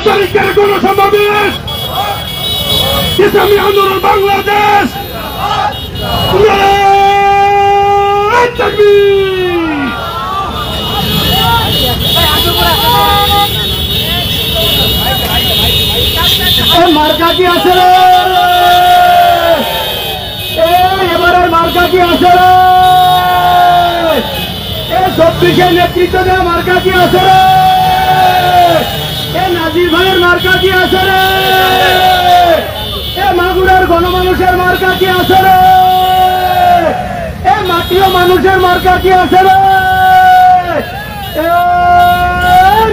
তারিখের গণসমাবেশ ইসলামী আন্দোলন বাংলাদেশ নারায়ে তাকবীর। মার্কা কি আছে রে? এবারের মার্কা কি আছে রে? 24-এর নেতৃত্ব দেওয়া মার্কা কি আছে রে? নাজির ভাইয়ের মার্কা কি আছে রে? মাগুরার গণমানুষের মার্কা কি আছে রে? মাটিও মানুষের মার্কা কি আছে রে?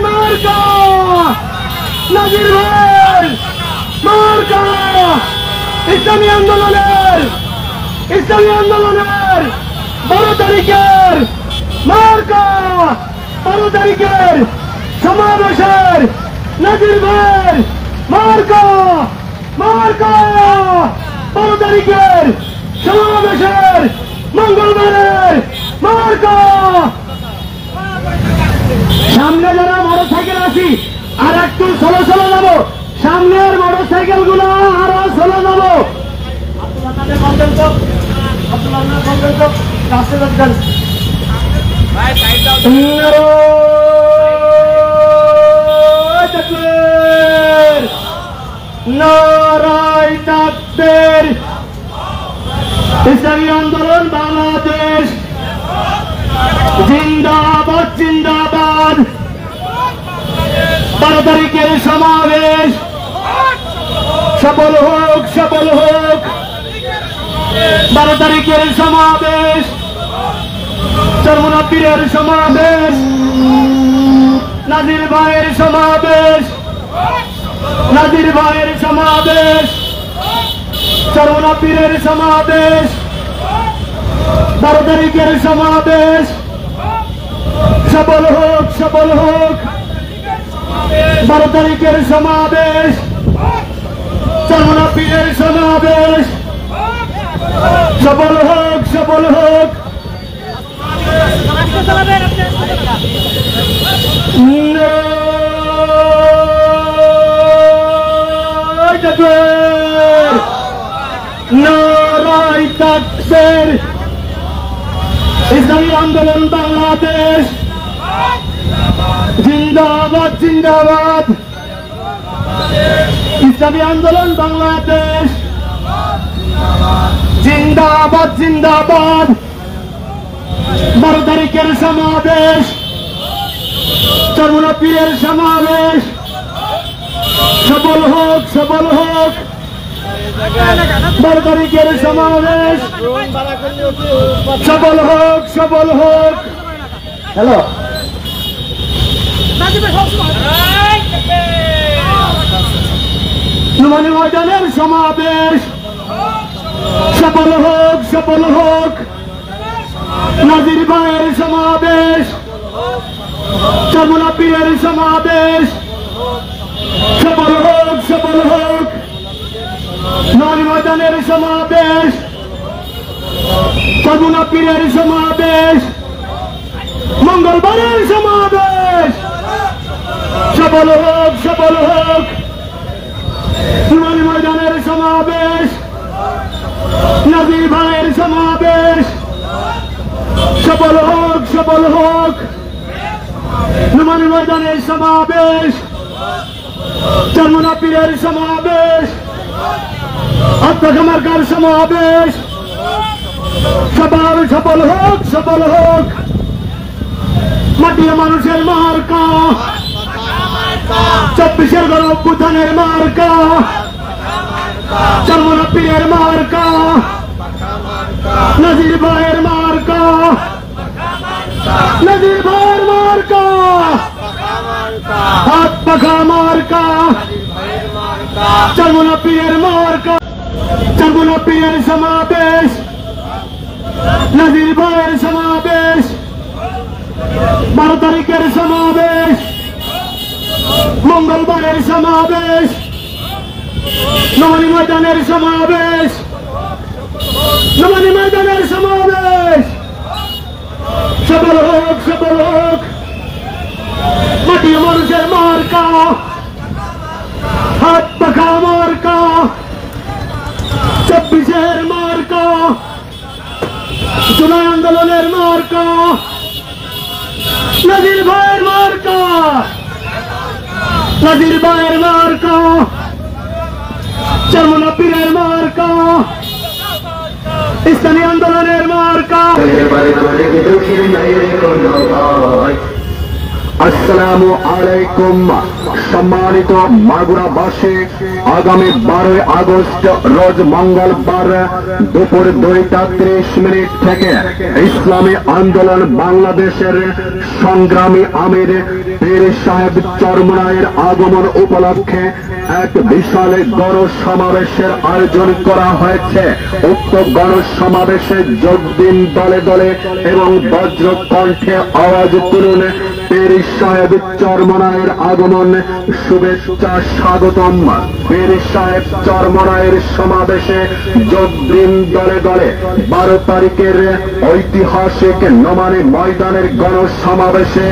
মার্কা নাজির ভাই মার্কা ইসলামী আন্দোলনের 12 তারিখের মার্কা 12 তারিখের সমাবেশের নাজির ভাই মার্কা 12 তারিখের সমাবেশের মঙ্গলবারের মার্কা। সামনে যারা মোটরসাইকেল আছি আর একটু সোলো যাবো, সামনের মোটরসাইকেল গুলো আরো সোলো যাবো। নারায়ে তাকবীর। ইসলামী আন্দোলন বাংলাদেশ জিন্দাবাদ জিন্দাবাদ। 12 তারিখের সমাবেশ সফল হোক 12 তারিখের সমাবেশ চরমনাপীরের সমাবেশ নাজির ভাইয়ের সমাবেশ চরমনাপীরের সমাবেশ 12 তারিখের সমাবেশ সফল হোক 12 তারিখের সমাবেশ চরমনাপীরের সমাবেশ সফল হোক নারায়ে তাকবীর। ইসলামী আন্দোলন বাংলাদেশ জিন্দাবাদ জিন্দাবাদ। ইসলামী আন্দোলন বাংলাদেশ জিন্দাবাদ জিন্দাবাদ। 12 তারিখের সমাবেশ চরমনাপীরের সমাবেশ সফল হোক 12 তারিখের সমাবেশ সফল হোক। হ্যালো নুমানী ময়দানের সমাবেশ সফল হোক। নাজির ভাইয়ের সমাবেশ চরমনাপীরের সমাবেশ সফল হোক। নুমানী ময়দানের সমাবেশ চরমনাপীরের সমাবেশ মঙ্গলবারের সমাবেশ সফল হোক। নুমানী ময়দানের সমাবেশ নাজির ভাইয়ের সমাবেশ সফল হোক। নুমানী ময়দানের সমাবেশ চরমনাপীরের সমাবেশ আত্মকামার্কার সমাবেশ সফল হোক। মাটির মানুষের মার্কা 24-এর গণঅভ্যুত্থানের মার্কা চরমনাপীরের মার্কা নাজির ভাইয়ের মার্কা হাত পাখা মার্কা চরমনাপীরের মার্কা চরমনাপীরের সমাবেশ নাজির ভাইয়ের সমাবেশ 12 তারিখের সমাবেশ মঙ্গলবারের সমাবেশ নুমানী ময়দানের সমাবেশ সফল হোক। মাটির মানুষের মার্কা নাজির ভাইয়ের মার্কা, চরমনা পীরের মার্কা, ইসলামী আন্দোলনের মার্কা। আসসালামু আলাইকুম সম্মানিত মাগুরাবাসী, আগামী 12 আগস্ট রোজ মঙ্গলবার দুপুর 2:30 থেকে ইসলামী আন্দোলন বাংলাদেশের সংগ্রামী আমির পীর সাহেব চরমনায়ের আগমন উপলক্ষে এক বিশাল গণসমাবেশের আয়োজন করা হয়েছে। উক্ত গণসমাবেশে যোগ দিন দলে দলে এবং বজ্র কণ্ঠে আওয়াজ তুলুন পীর সাহেব চরমনায়ের আগমন, শুভেচ্ছা, স্বাগতম। পীর সাহেব চরমনায়ের সমাবেশে যোগ দিন দলে দলে 12 তারিখের ঐতিহাসিক নোমানী ময়দানের গণসমাবেশে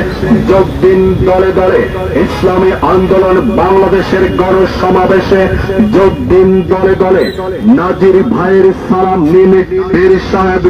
যোগ দিন দলে দলে ইসলামী আন্দোলন বাংলাদেশের গণসমাবেশে যোগ দিন দলে দলে নাজির ভাইয়ের সালাম নিন পীর সাহেব